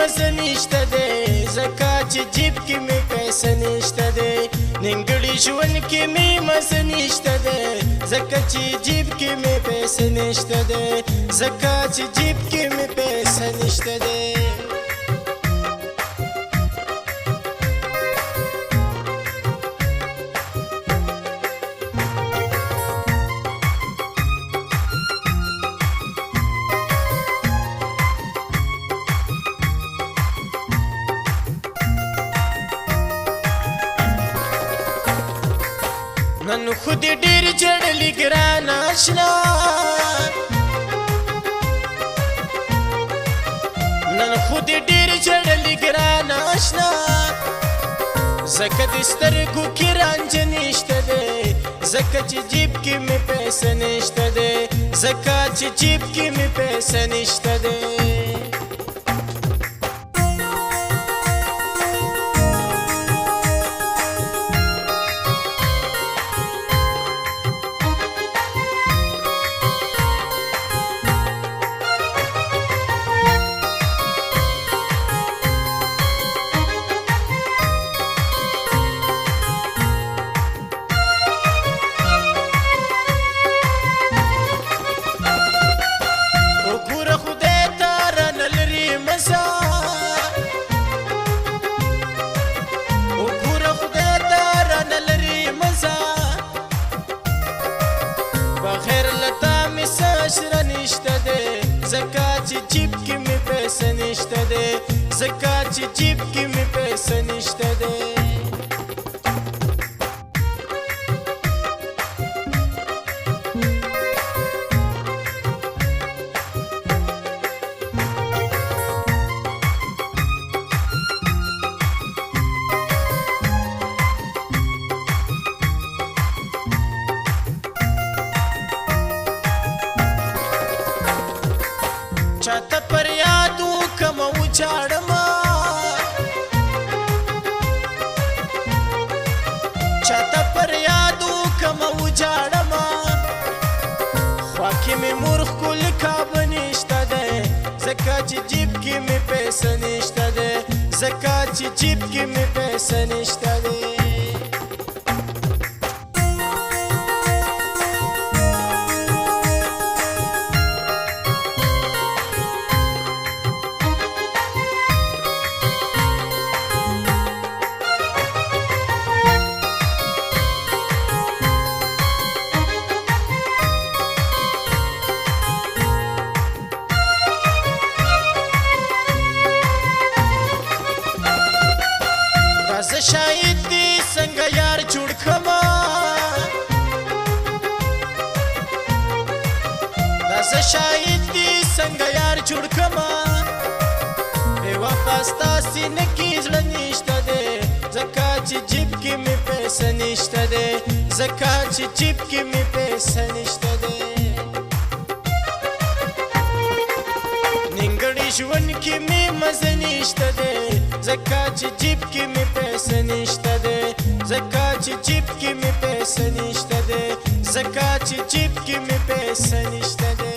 مزه نشته دی ځکه چې جیب کې مې پیسې نشته دی نیمګړي ژوند کې مې مزه نشته دی ځکه چې جیب کې مې پیسې نشته دی ځکه چې جیب کې مې پیسې نشته دی نن خو دې ډېر جړلي ګران اشنا نن خو دې ډېر جړلي ګران اشنا ځکه د سترګو کې رانجه نشته دی ځکه چې جیب کې مې پیسې نشته دی ځکه چې جیب کې مې پیسې نشته دی ځکه چې جیب کې مې پیسې نشته دی ځکه چې جیب کې مې پیسې نشته دی چاته پر یادو کم وچاړما چاته پر یادو کم وچاړما خوا کې مې مور ښکل کابه نشته دی ځکه چې جیب کې مې پیسې نشته دی ځکه چې جیب کې مې پیسې نشته دی زه شاید دې څنګه یار جوړ کړما دا زه شاید دې څنګه یار جوړ کړما بې وفا ستا سینه کې زړه نشته دی ځکه چې جیب کې مې پیسې نشته دی ځکه چې جیب کې مې پیسې نشته دی نیمګړي ژوند کې مې مزه نشته دی ځکه چې جیب کې مې پیسې نشته دی ځکه چې جیب کې مې پیسې نشته دی ځکه چې جیب کې مې پیسې نشته دی